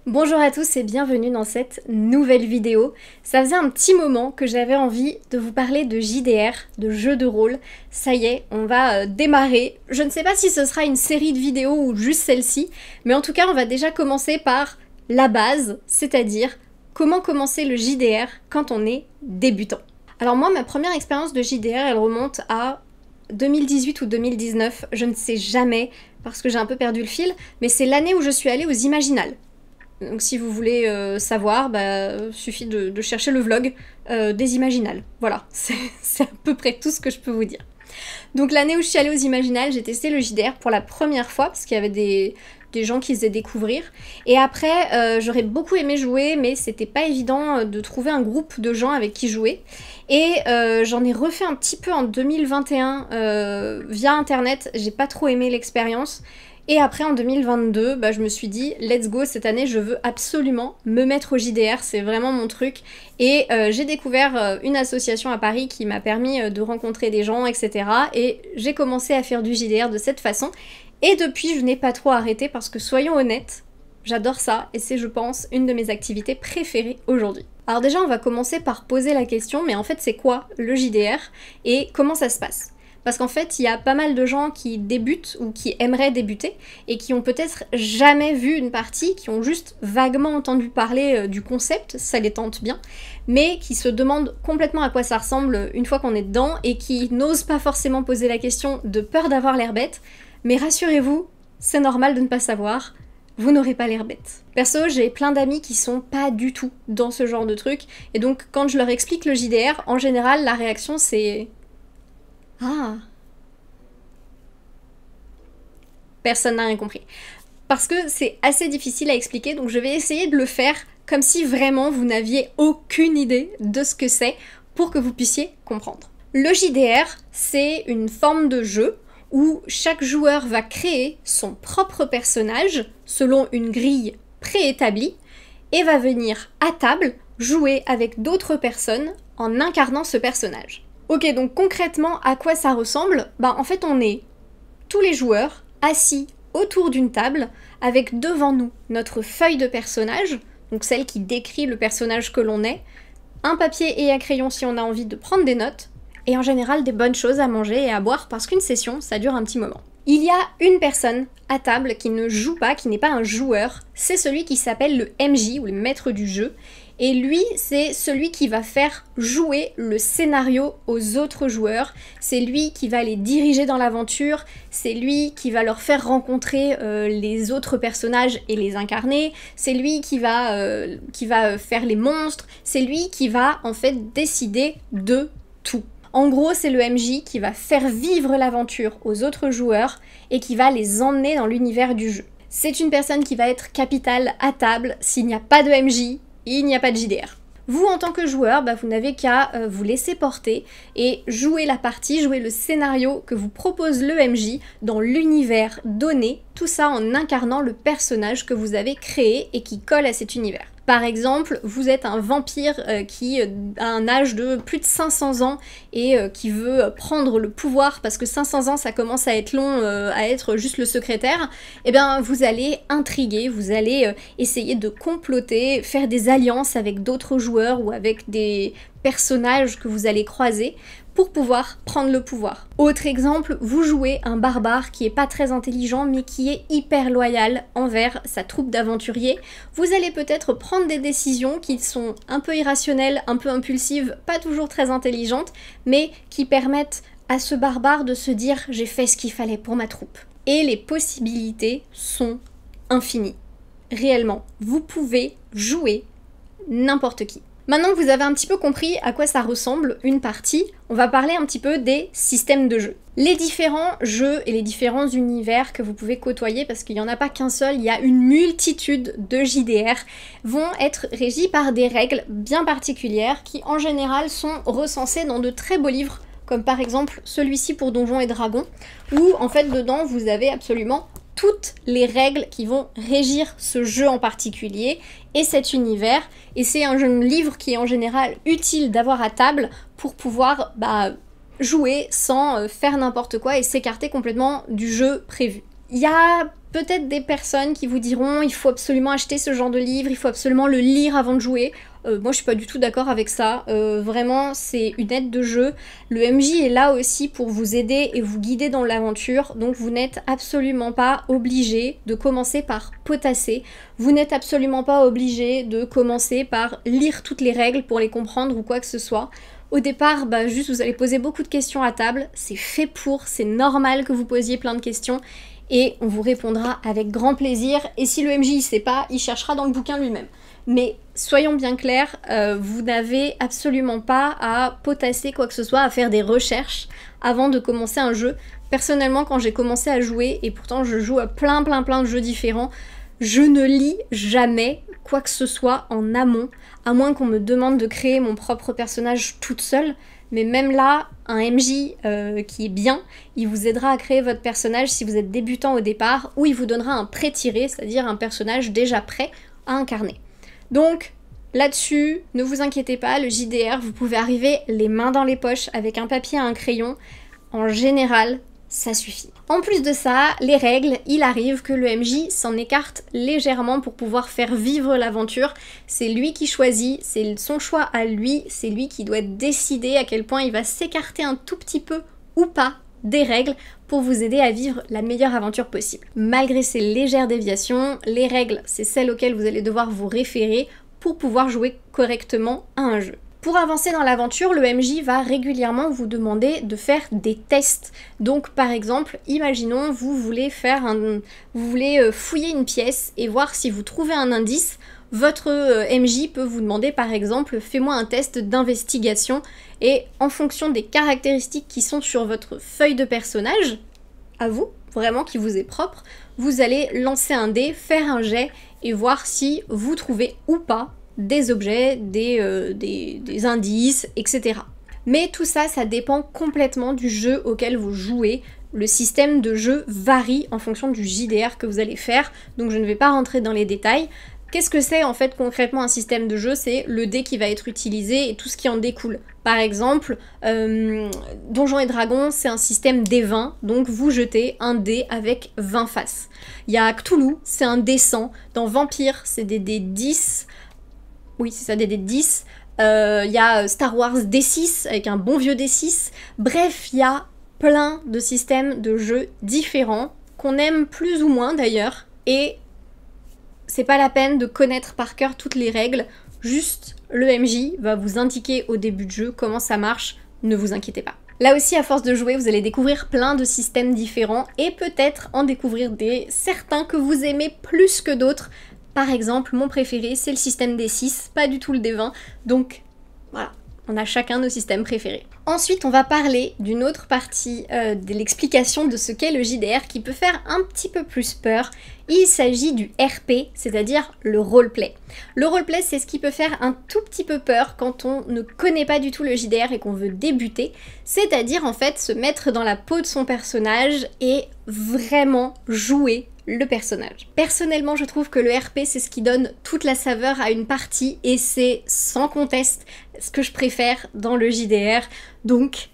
Bonjour à tous et bienvenue dans cette nouvelle vidéo. Ça faisait un petit moment que j'avais envie de vous parler de JDR, de jeux de rôle. Ça y est, on va démarrer. Je ne sais pas si ce sera une série de vidéos ou juste celle-ci, mais en tout cas on va déjà commencer par la base, c'est-à-dire comment commencer le JDR quand on est débutant. Alors moi, ma première expérience de JDR, elle remonte à 2018 ou 2019, je ne sais jamais parce que j'ai un peu perdu le fil, mais c'est l'année où je suis allée aux Imaginales. Donc si vous voulez savoir, suffit de chercher le vlog des Imaginales. Voilà, c'est à peu près tout ce que je peux vous dire. Donc l'année où je suis allée aux Imaginales, j'ai testé le JDR pour la première fois, parce qu'il y avait des gens qui faisaient découvrir. Et après, j'aurais beaucoup aimé jouer, mais c'était pas évident de trouver un groupe de gens avec qui jouer. Et j'en ai refait un petit peu en 2021 via internet, j'ai pas trop aimé l'expérience. Et après en 2022, je me suis dit let's go, cette année je veux absolument me mettre au JDR, c'est vraiment mon truc. Et j'ai découvert une association à Paris qui m'a permis de rencontrer des gens, etc. Et j'ai commencé à faire du JDR de cette façon. Et depuis je n'ai pas trop arrêté parce que soyons honnêtes, j'adore ça et c'est je pense une de mes activités préférées aujourd'hui. Alors déjà on va commencer par poser la question, mais en fait c'est quoi le JDR et comment ça se passe ? Parce qu'en fait, il y a pas mal de gens qui débutent ou qui aimeraient débuter et qui ont peut-être jamais vu une partie, qui ont juste vaguement entendu parler du concept, ça les tente bien, mais qui se demandent complètement à quoi ça ressemble une fois qu'on est dedans et qui n'osent pas forcément poser la question de peur d'avoir l'air bête. Mais rassurez-vous, c'est normal de ne pas savoir, vous n'aurez pas l'air bête. Perso, j'ai plein d'amis qui sont pas du tout dans ce genre de truc, et donc quand je leur explique le JDR, en général, la réaction c'est... Ah. Personne n'a rien compris. Parce que c'est assez difficile à expliquer, donc je vais essayer de le faire comme si vraiment vous n'aviez aucune idée de ce que c'est pour que vous puissiez comprendre. Le JDR, c'est une forme de jeu où chaque joueur va créer son propre personnage selon une grille préétablie et va venir à table jouer avec d'autres personnes en incarnant ce personnage. Ok, donc concrètement, à quoi ça ressemble ? En fait, on est tous les joueurs assis autour d'une table avec devant nous notre feuille de personnage, donc celle qui décrit le personnage que l'on est, un papier et un crayon si on a envie de prendre des notes, et en général des bonnes choses à manger et à boire parce qu'une session, ça dure un petit moment. Il y a une personne à table qui ne joue pas, qui n'est pas un joueur, c'est celui qui s'appelle le MJ ou le maître du jeu, et lui, c'est celui qui va faire jouer le scénario aux autres joueurs, c'est lui qui va les diriger dans l'aventure, c'est lui qui va leur faire rencontrer les autres personnages et les incarner, c'est lui qui va faire les monstres, c'est lui qui va en fait décider de tout. En gros, c'est le MJ qui va faire vivre l'aventure aux autres joueurs et qui va les emmener dans l'univers du jeu. C'est une personne qui va être capitale à table. S'il n'y a pas de MJ, il n'y a pas de JDR. Vous, en tant que joueur, vous n'avez qu'à vous laisser porter et jouer la partie, jouer le scénario que vous propose le MJ dans l'univers donné, tout ça en incarnant le personnage que vous avez créé et qui colle à cet univers. Par exemple, vous êtes un vampire qui a un âge de plus de 500 ans et qui veut prendre le pouvoir parce que 500 ans ça commence à être long, à être juste le secrétaire, et bien vous allez intriguer, vous allez essayer de comploter, faire des alliances avec d'autres joueurs ou avec des personnages que vous allez croiser pour pouvoir prendre le pouvoir. Autre exemple, vous jouez un barbare qui est pas très intelligent mais qui est hyper loyal envers sa troupe d'aventuriers. Vous allez peut-être prendre des décisions qui sont un peu irrationnelles, un peu impulsives, pas toujours très intelligentes, mais qui permettent à ce barbare de se dire « j'ai fait ce qu'il fallait pour ma troupe ». Et les possibilités sont infinies. Réellement, vous pouvez jouer n'importe qui. Maintenant que vous avez un petit peu compris à quoi ça ressemble une partie, on va parler un petit peu des systèmes de jeu. Les différents jeux et les différents univers que vous pouvez côtoyer, parce qu'il n'y en a pas qu'un seul, il y a une multitude de JDR, vont être régis par des règles bien particulières qui en général sont recensées dans de très beaux livres, comme par exemple celui-ci pour Donjons et Dragons, où en fait dedans vous avez absolument toutes les règles qui vont régir ce jeu en particulier et cet univers, et c'est un livre qui est en général utile d'avoir à table pour pouvoir jouer sans faire n'importe quoi et s'écarter complètement du jeu prévu. Il y a peut-être des personnes qui vous diront il faut absolument acheter ce genre de livre, il faut absolument le lire avant de jouer. Moi je suis pas du tout d'accord avec ça, vraiment c'est une aide de jeu. Le MJ est là aussi pour vous aider et vous guider dans l'aventure, donc vous n'êtes absolument pas obligé de commencer par potasser, vous n'êtes absolument pas obligé de commencer par lire toutes les règles pour les comprendre ou quoi que ce soit. Au départ, juste vous allez poser beaucoup de questions à table, c'est fait pour, c'est normal que vous posiez plein de questions et on vous répondra avec grand plaisir. Et si le MJ il sait pas, il cherchera dans le bouquin lui-même. Mais soyons bien clairs, vous n'avez absolument pas à potasser quoi que ce soit, à faire des recherches avant de commencer un jeu. Personnellement, quand j'ai commencé à jouer, et pourtant je joue à plein de jeux différents, je ne lis jamais quoi que ce soit en amont, à moins qu'on me demande de créer mon propre personnage toute seule. Mais même là, un MJ qui est bien, il vous aidera à créer votre personnage si vous êtes débutant au départ, ou il vous donnera un pré-tiré, c'est-à-dire un personnage déjà prêt à incarner. Donc là-dessus, ne vous inquiétez pas, le JDR, vous pouvez arriver les mains dans les poches avec un papier et un crayon. En général, ça suffit. En plus de ça, les règles, il arrive que le MJ s'en écarte légèrement pour pouvoir faire vivre l'aventure. C'est lui qui choisit, c'est son choix à lui, c'est lui qui doit décider à quel point il va s'écarter un tout petit peu ou pas des règles pour vous aider à vivre la meilleure aventure possible. Malgré ces légères déviations, les règles, c'est celles auxquelles vous allez devoir vous référer pour pouvoir jouer correctement à un jeu. Pour avancer dans l'aventure, le MJ va régulièrement vous demander de faire des tests. Donc par exemple, imaginons vous voulez fouiller une pièce et voir si vous trouvez un indice. Votre MJ peut vous demander par exemple fais-moi un test d'investigation et en fonction des caractéristiques qui sont sur votre feuille de personnage, à vous, vraiment qui vous est propre, vous allez lancer un dé, faire un jet et voir si vous trouvez ou pas des objets, des indices, etc. Mais tout ça, ça dépend complètement du jeu auquel vous jouez. Le système de jeu varie en fonction du JDR que vous allez faire, donc je ne vais pas rentrer dans les détails. Qu'est-ce que c'est en fait concrètement un système de jeu? C'est le dé qui va être utilisé et tout ce qui en découle. Par exemple, Donjons et Dragons, c'est un système dé 20, donc vous jetez un dé avec 20 faces. Il y a Cthulhu, c'est un dé 100. Dans Vampire, c'est des dés 10. Oui, c'est ça, des dés 10. Il y a Star Wars D6 avec un bon vieux D6. Bref, il y a plein de systèmes de jeux différents qu'on aime plus ou moins d'ailleurs. Et c'est pas la peine de connaître par cœur toutes les règles. Juste, le MJ va vous indiquer au début de jeu comment ça marche. Ne vous inquiétez pas. Là aussi, à force de jouer, vous allez découvrir plein de systèmes différents et peut-être en découvrir certains que vous aimez plus que d'autres. Par exemple, mon préféré, c'est le système D6, pas du tout le D20, donc voilà, on a chacun nos systèmes préférés. Ensuite, on va parler d'une autre partie de l'explication de ce qu'est le JDR qui peut faire un petit peu plus peur. Il s'agit du RP, c'est-à-dire le roleplay. Le roleplay, c'est ce qui peut faire un tout petit peu peur quand on ne connaît pas du tout le JDR et qu'on veut débuter, c'est-à-dire en fait se mettre dans la peau de son personnage et vraiment jouer le personnage. Personnellement, je trouve que le RP, c'est ce qui donne toute la saveur à une partie et c'est sans conteste ce que je préfère dans le JDR. Donc,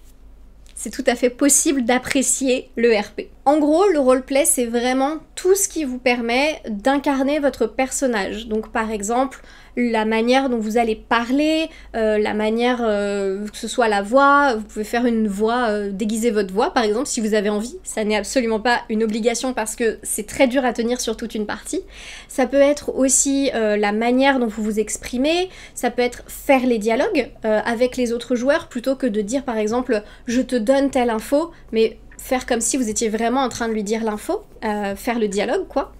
c'est tout à fait possible d'apprécier le RP. En gros, le roleplay, c'est vraiment tout ce qui vous permet d'incarner votre personnage. Donc par exemple, la manière dont vous allez parler, la manière que ce soit la voix, vous pouvez faire une voix, déguiser votre voix par exemple si vous avez envie. Ça n'est absolument pas une obligation parce que c'est très dur à tenir sur toute une partie. Ça peut être aussi la manière dont vous vous exprimez, ça peut être faire les dialogues avec les autres joueurs plutôt que de dire par exemple « je te donne telle info », mais faire comme si vous étiez vraiment en train de lui dire l'info, faire le dialogue quoi.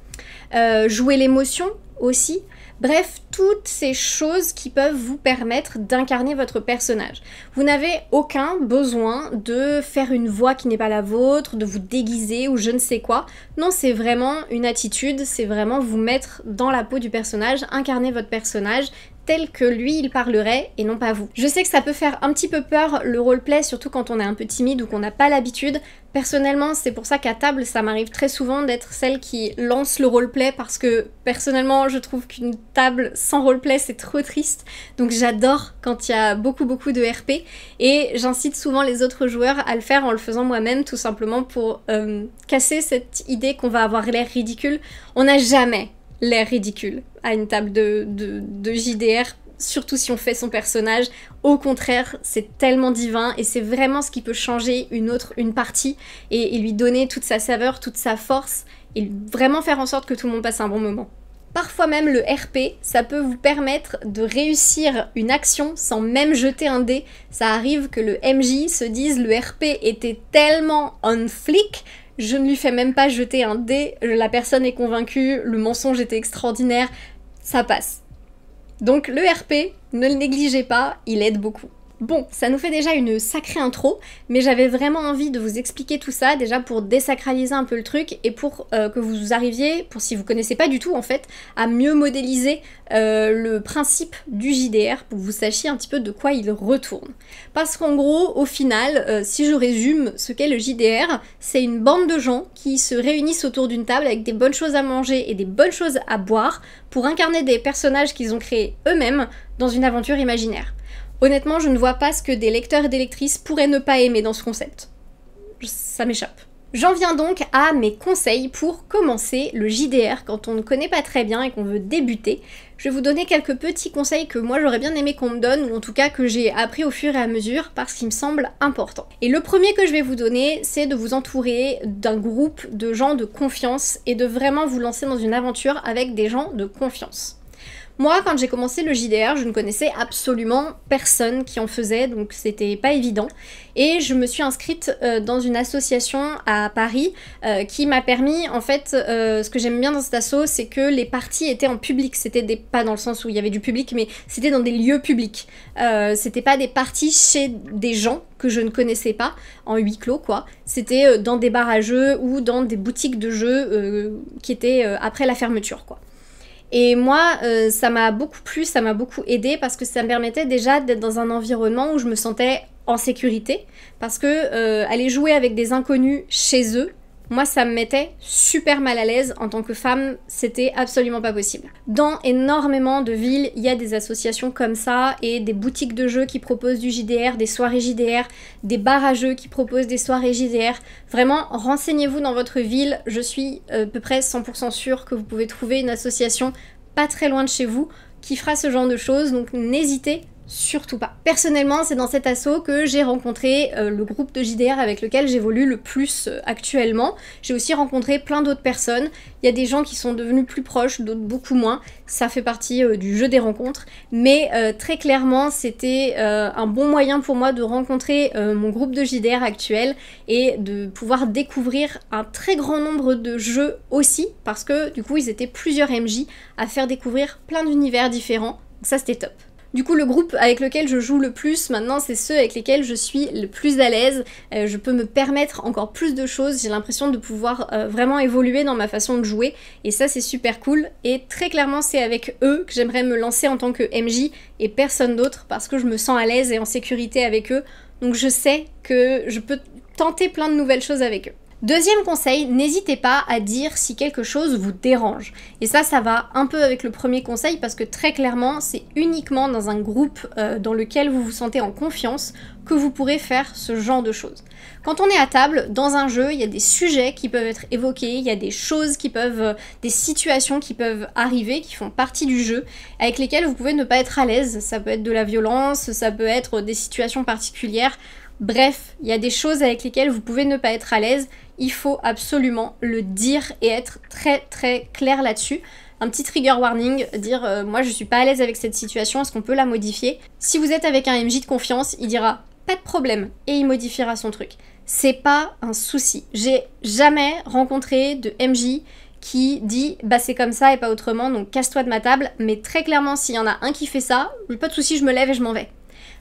Jouer l'émotion aussi. Bref, toutes ces choses qui peuvent vous permettre d'incarner votre personnage. Vous n'avez aucun besoin de faire une voix qui n'est pas la vôtre, de vous déguiser ou je ne sais quoi. Non, c'est vraiment une attitude, c'est vraiment vous mettre dans la peau du personnage, incarner votre personnage tel que lui il parlerait et non pas vous. Je sais que ça peut faire un petit peu peur le roleplay, surtout quand on est un peu timide ou qu'on n'a pas l'habitude. Personnellement, c'est pour ça qu'à table, ça m'arrive très souvent d'être celle qui lance le roleplay parce que personnellement, je trouve qu'une table sans roleplay, c'est trop triste. Donc j'adore quand il y a beaucoup de RP et j'incite souvent les autres joueurs à le faire en le faisant moi-même, tout simplement pour casser cette idée qu'on va avoir l'air ridicule. On n'a jamais l'air ridicule à une table de JDR, surtout si on fait son personnage. Au contraire, c'est tellement divin et c'est vraiment ce qui peut changer une partie et lui donner toute sa saveur, toute sa force et vraiment faire en sorte que tout le monde passe un bon moment. Parfois même le RP, ça peut vous permettre de réussir une action sans même jeter un dé. Ça arrive que le MJ se dise le RP était tellement on flic, je ne lui fais même pas jeter un dé, la personne est convaincue, le mensonge était extraordinaire, ça passe. Donc le RP, ne le négligez pas, il aide beaucoup. Bon, ça nous fait déjà une sacrée intro, mais j'avais vraiment envie de vous expliquer tout ça, déjà pour désacraliser un peu le truc, et pour que vous arriviez, pour si vous connaissez pas du tout en fait, à mieux modéliser le principe du JDR, pour que vous sachiez un petit peu de quoi il retourne. Parce qu'en gros, au final, si je résume ce qu'est le JDR, c'est une bande de gens qui se réunissent autour d'une table avec des bonnes choses à manger et des bonnes choses à boire, pour incarner des personnages qu'ils ont créés eux-mêmes dans une aventure imaginaire. Honnêtement, je ne vois pas ce que des lecteurs et des lectrices pourraient ne pas aimer dans ce concept. Ça m'échappe. J'en viens donc à mes conseils pour commencer le JDR quand on ne connaît pas très bien et qu'on veut débuter. Je vais vous donner quelques petits conseils que moi j'aurais bien aimé qu'on me donne, ou en tout cas que j'ai appris au fur et à mesure parce qu'il me semble important. Et le premier que je vais vous donner, c'est de vous entourer d'un groupe de gens de confiance et de vraiment vous lancer dans une aventure avec des gens de confiance. Moi, quand j'ai commencé le JDR, je ne connaissais absolument personne qui en faisait, donc c'était pas évident. Et je me suis inscrite dans une association à Paris qui m'a permis, en fait, ce que j'aime bien dans cette asso, c'est que les parties étaient en public. C'était pas dans le sens où il y avait du public, mais c'était dans des lieux publics. C'était pas des parties chez des gens que je ne connaissais pas, en huis clos quoi. C'était dans des bars à jeux ou dans des boutiques de jeux qui étaient après la fermeture quoi. Et moi, ça m'a beaucoup plu, ça m'a beaucoup aidé parce que ça me permettait déjà d'être dans un environnement où je me sentais en sécurité. Parce que aller jouer avec des inconnus chez eux, moi ça me mettait super mal à l'aise en tant que femme, c'était absolument pas possible. Dans énormément de villes, il y a des associations comme ça et des boutiques de jeux qui proposent du JDR, des soirées JDR, des bars à jeux qui proposent des soirées JDR. Vraiment, renseignez-vous dans votre ville, je suis à peu près 100% sûre que vous pouvez trouver une association pas très loin de chez vous qui fera ce genre de choses, donc n'hésitez surtout pas. Personnellement, c'est dans cet asso que j'ai rencontré le groupe de JDR avec lequel j'évolue le plus actuellement. J'ai aussi rencontré plein d'autres personnes. Il y a des gens qui sont devenus plus proches, d'autres beaucoup moins. Ça fait partie du jeu des rencontres. Mais très clairement, c'était un bon moyen pour moi de rencontrer mon groupe de JDR actuel et de pouvoir découvrir un très grand nombre de jeux aussi, parce que du coup, ils étaient plusieurs MJ à faire découvrir plein d'univers différents. Donc ça, c'était top. Du coup, le groupe avec lequel je joue le plus maintenant, c'est ceux avec lesquels je suis le plus à l'aise. Je peux me permettre encore plus de choses. J'ai l'impression de pouvoir vraiment évoluer dans ma façon de jouer. Et ça, c'est super cool. Et très clairement, c'est avec eux que j'aimerais me lancer en tant que MJ et personne d'autre parce que je me sens à l'aise et en sécurité avec eux. Donc je sais que je peux tenter plein de nouvelles choses avec eux. Deuxième conseil, n'hésitez pas à dire si quelque chose vous dérange. Et ça va un peu avec le premier conseil parce que très clairement, c'est uniquement dans un groupe dans lequel vous vous sentez en confiance que vous pourrez faire ce genre de choses. Quand on est à table, dans un jeu, il y a des sujets qui peuvent être évoqués, il y a des choses qui peuvent, des situations qui peuvent arriver, qui font partie du jeu, avec lesquelles vous pouvez ne pas être à l'aise. Ça peut être de la violence, ça peut être des situations particulières. Bref, il y a des choses avec lesquelles vous pouvez ne pas être à l'aise, il faut absolument le dire et être très très clair là-dessus. Un petit trigger warning, dire moi je suis pas à l'aise avec cette situation, est-ce qu'on peut la modifier? Si vous êtes avec un MJ de confiance, il dira pas de problème et il modifiera son truc. C'est pas un souci. J'ai jamais rencontré de MJ qui dit bah c'est comme ça et pas autrement, donc casse-toi de ma table, mais très clairement s'il y en a un qui fait ça, pas de souci, je me lève et je m'en vais.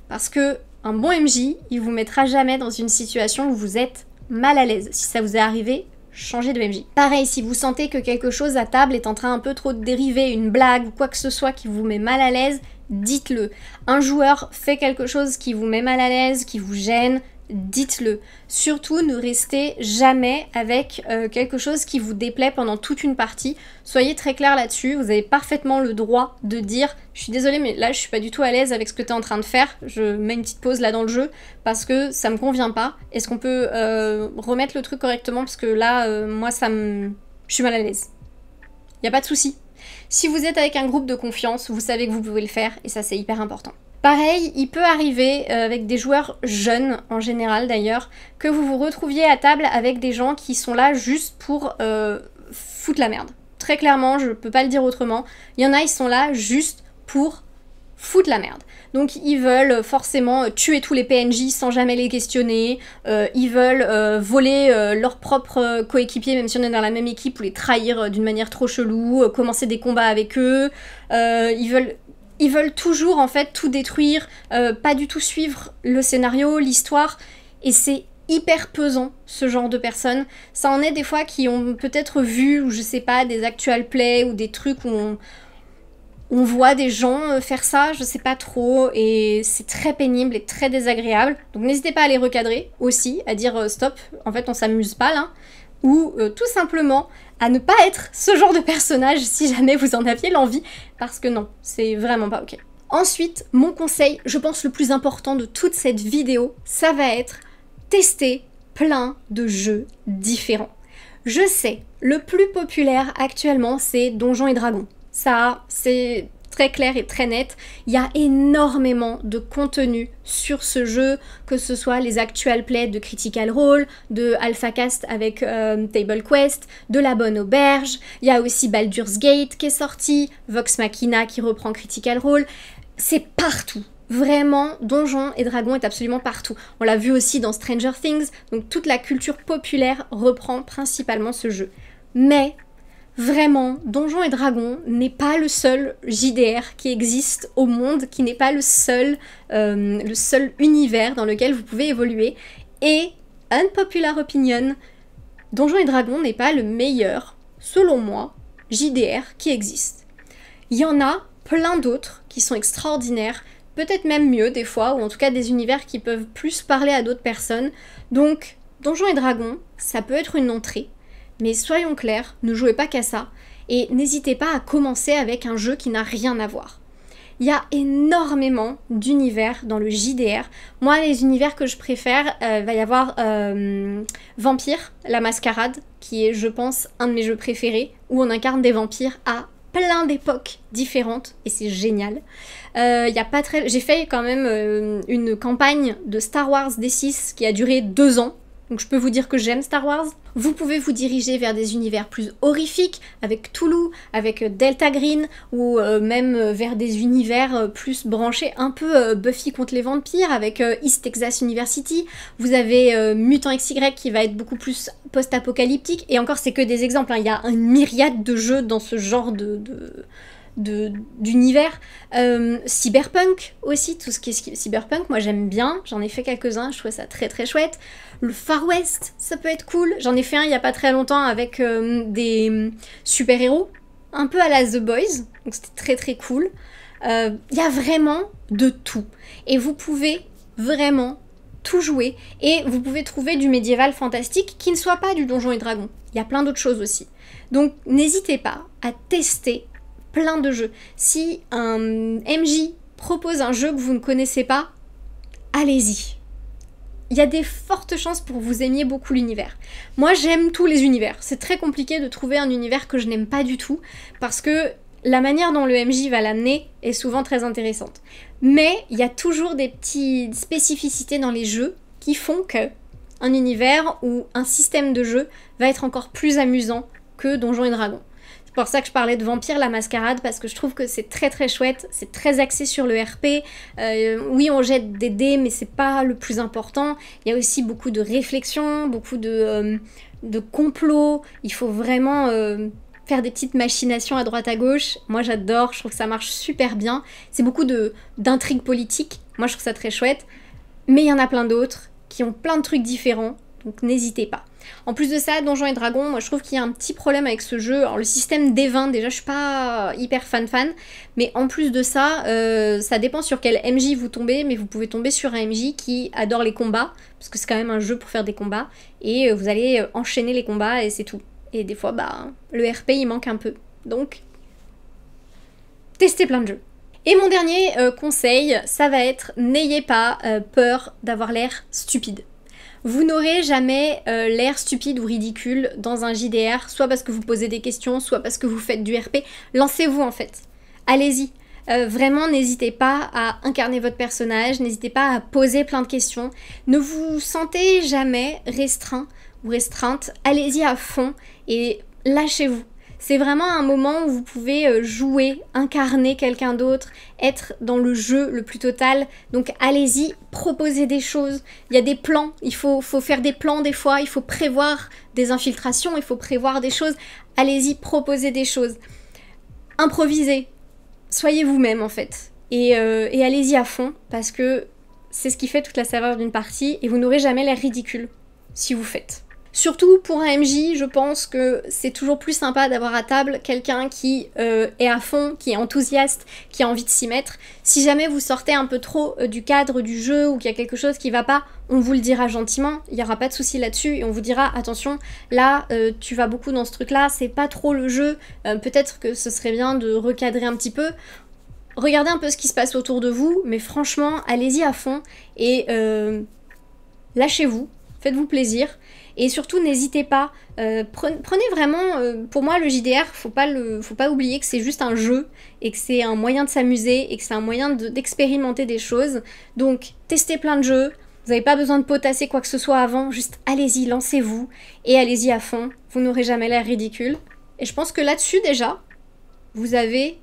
Parce que un bon MJ, il vous mettra jamais dans une situation où vous êtes mal à l'aise. Si ça vous est arrivé, changez de MJ. Pareil, si vous sentez que quelque chose à table est en train un peu trop de dériver, une blague ou quoi que ce soit qui vous met mal à l'aise, dites-le. Un joueur fait quelque chose qui vous met mal à l'aise, qui vous gêne, dites-le. Surtout, ne restez jamais avec quelque chose qui vous déplaît pendant toute une partie. Soyez très clair là-dessus, vous avez parfaitement le droit de dire « Je suis désolée, mais là, je suis pas du tout à l'aise avec ce que tu es en train de faire. Je mets une petite pause là dans le jeu parce que ça me convient pas. Est-ce qu'on peut remettre le truc correctement parce que là, moi, je suis mal à l'aise. » Il n'y a pas de souci. Si vous êtes avec un groupe de confiance, vous savez que vous pouvez le faire et ça, c'est hyper important. Pareil, il peut arriver avec des joueurs jeunes, en général d'ailleurs, que vous vous retrouviez à table avec des gens qui sont là juste pour foutre la merde. Très clairement, je peux pas le dire autrement. Il y en a, ils sont là juste pour foutre la merde. Donc ils veulent forcément tuer tous les PNJ sans jamais les questionner, ils veulent voler leurs propres coéquipiers, même si on est dans la même équipe, ou les trahir d'une manière trop chelou, commencer des combats avec eux, ils veulent toujours en fait tout détruire, pas du tout suivre le scénario, l'histoire, et c'est hyper pesant ce genre de personnes. Ça en est des fois qui ont peut-être vu, ou je sais pas, des actual play ou des trucs où on voit des gens faire ça, je sais pas trop, et c'est très pénible et très désagréable. Donc n'hésitez pas à les recadrer aussi, à dire stop, en fait on s'amuse pas là, ou tout simplement à ne pas être ce genre de personnage si jamais vous en aviez l'envie, parce que non, c'est vraiment pas ok. Ensuite, mon conseil, je pense le plus important de toute cette vidéo, ça va être tester plein de jeux différents. Je sais, le plus populaire actuellement, c'est Donjons et Dragons. Ça, c'est très clair et très net. Il y a énormément de contenu sur ce jeu, que ce soit les actual plays de Critical Role, de AlphaCast avec Table Quest, de La Bonne Auberge. Il y a aussi Baldur's Gate qui est sorti, Vox Machina qui reprend Critical Role. C'est partout. Vraiment, Donjons et Dragons est absolument partout. On l'a vu aussi dans Stranger Things, donc toute la culture populaire reprend principalement ce jeu. Mais vraiment, Donjons et Dragons n'est pas le seul JDR qui existe au monde, qui n'est pas le seul univers dans lequel vous pouvez évoluer. Et, unpopular opinion, Donjons et Dragons n'est pas le meilleur, selon moi, JDR qui existe. Il y en a plein d'autres qui sont extraordinaires, peut-être même mieux des fois, ou en tout cas des univers qui peuvent plus parler à d'autres personnes. Donc, Donjons et Dragons, ça peut être une entrée. Mais soyons clairs, ne jouez pas qu'à ça, et n'hésitez pas à commencer avec un jeu qui n'a rien à voir. Il y a énormément d'univers dans le JDR. Moi, les univers que je préfère, va y avoir Vampire, la Mascarade, qui est, je pense, un de mes jeux préférés, où on incarne des vampires à plein d'époques différentes, et c'est génial. J'ai fait quand même une campagne de Star Wars D6 qui a duré 2 ans, donc je peux vous dire que j'aime Star Wars. Vous pouvez vous diriger vers des univers plus horrifiques, avec Cthulhu, avec Delta Green, ou même vers des univers plus branchés, un peu Buffy contre les vampires, avec East Texas University. Vous avez Mutant XY qui va être beaucoup plus post-apocalyptique, et encore c'est que des exemples, hein. Il y a une myriade de jeux dans ce genre d'univers. Cyberpunk aussi, tout ce qui est cyberpunk, moi j'aime bien, j'en ai fait quelques-uns, je trouve ça très très chouette. Le Far West, ça peut être cool, j'en ai fait un il y a pas très longtemps avec des super-héros, un peu à la The Boys, donc c'était très très cool. Il y a vraiment de tout, et vous pouvez vraiment tout jouer, et vous pouvez trouver du médiéval fantastique qui ne soit pas du Donjons et Dragons. Il y a plein d'autres choses aussi. Donc n'hésitez pas à tester plein de jeux. Si un MJ propose un jeu que vous ne connaissez pas, allez-y. Il y a des fortes chances pour que vous aimiez beaucoup l'univers. Moi, j'aime tous les univers. C'est très compliqué de trouver un univers que je n'aime pas du tout, parce que la manière dont le MJ va l'amener est souvent très intéressante. Mais il y a toujours des petites spécificités dans les jeux qui font que un univers ou un système de jeu va être encore plus amusant que Donjons et Dragons. C'est pour ça que je parlais de Vampire la Mascarade, parce que je trouve que c'est très très chouette, c'est très axé sur le RP. Oui, on jette des dés, mais c'est pas le plus important. Il y a aussi beaucoup de réflexion, beaucoup de complots. Il faut vraiment faire des petites machinations à droite à gauche. Moi j'adore, je trouve que ça marche super bien. C'est beaucoup d'intrigues politiques, moi je trouve ça très chouette. Mais il y en a plein d'autres qui ont plein de trucs différents, donc n'hésitez pas. En plus de ça, Donjons et Dragons, moi je trouve qu'il y a un petit problème avec ce jeu. Alors le système des 20, déjà je suis pas hyper fan, mais en plus de ça, ça dépend sur quel MJ vous tombez, mais vous pouvez tomber sur un MJ qui adore les combats, parce que c'est quand même un jeu pour faire des combats, et vous allez enchaîner les combats et c'est tout. Et des fois, bah, le RP il manque un peu. Donc, testez plein de jeux. Et mon dernier conseil, ça va être n'ayez pas peur d'avoir l'air stupide. Vous n'aurez jamais l'air stupide ou ridicule dans un JDR, soit parce que vous posez des questions, soit parce que vous faites du RP. Lancez-vous en fait. Allez-y. Vraiment, n'hésitez pas à incarner votre personnage, n'hésitez pas à poser plein de questions. Ne vous sentez jamais restreint ou restreinte. Allez-y à fond et lâchez-vous. C'est vraiment un moment où vous pouvez jouer, incarner quelqu'un d'autre, être dans le jeu le plus total. Donc allez-y, proposez des choses. Il y a des plans, il faut faire des plans des fois, il faut prévoir des infiltrations, il faut prévoir des choses. Allez-y, proposez des choses. Improvisez. Soyez vous-même en fait. Et allez-y à fond, parce que c'est ce qui fait toute la saveur d'une partie, et vous n'aurez jamais l'air ridicule si vous faites. Surtout pour un MJ, je pense que c'est toujours plus sympa d'avoir à table quelqu'un qui est à fond, qui est enthousiaste, qui a envie de s'y mettre. Si jamais vous sortez un peu trop du cadre du jeu ou qu'il y a quelque chose qui va pas, on vous le dira gentiment, il n'y aura pas de souci là-dessus et on vous dira attention, là tu vas beaucoup dans ce truc-là, c'est pas trop le jeu, peut-être que ce serait bien de recadrer un petit peu. Regardez un peu ce qui se passe autour de vous, mais franchement, allez-y à fond et lâchez-vous, faites-vous plaisir. Et surtout, n'hésitez pas, prenez vraiment, pour moi le JDR, faut pas oublier que c'est juste un jeu, et que c'est un moyen de s'amuser, et que c'est un moyen d'expérimenter des choses. Donc, testez plein de jeux, vous n'avez pas besoin de potasser quoi que ce soit avant, juste allez-y, lancez-vous, et allez-y à fond, vous n'aurez jamais l'air ridicule. Et je pense que là-dessus déjà, vous avez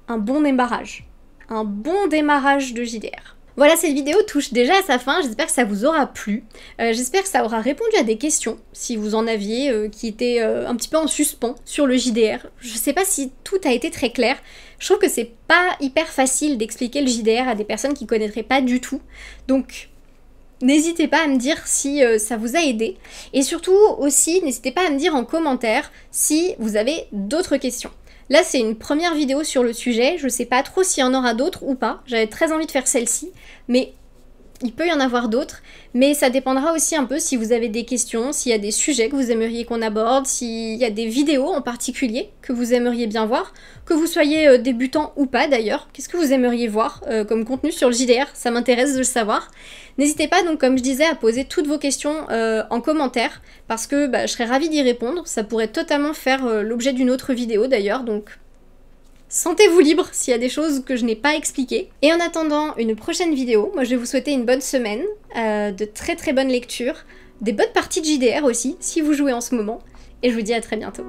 un bon démarrage de JDR. Voilà, cette vidéo touche déjà à sa fin, j'espère que ça vous aura plu, j'espère que ça aura répondu à des questions, si vous en aviez, qui étaient un petit peu en suspens sur le JDR. Je sais pas si tout a été très clair, je trouve que c'est pas hyper facile d'expliquer le JDR à des personnes qui connaîtraient pas du tout, donc n'hésitez pas à me dire si ça vous a aidé, et surtout aussi, n'hésitez pas à me dire en commentaire si vous avez d'autres questions. Là, c'est une première vidéo sur le sujet, je sais pas trop s'il y en aura d'autres ou pas, j'avais très envie de faire celle-ci, mais il peut y en avoir d'autres, mais ça dépendra aussi un peu si vous avez des questions, s'il y a des sujets que vous aimeriez qu'on aborde, s'il y a des vidéos en particulier que vous aimeriez bien voir, que vous soyez débutant ou pas d'ailleurs, qu'est-ce que vous aimeriez voir comme contenu sur le JDR, ça m'intéresse de le savoir. N'hésitez pas donc, comme je disais, à poser toutes vos questions en commentaire, parce que je serais ravie d'y répondre, ça pourrait totalement faire l'objet d'une autre vidéo d'ailleurs, donc sentez-vous libre s'il y a des choses que je n'ai pas expliquées. Et en attendant une prochaine vidéo, moi je vais vous souhaiter une bonne semaine, de très très bonnes lectures, des bonnes parties de JDR aussi, si vous jouez en ce moment, et je vous dis à très bientôt.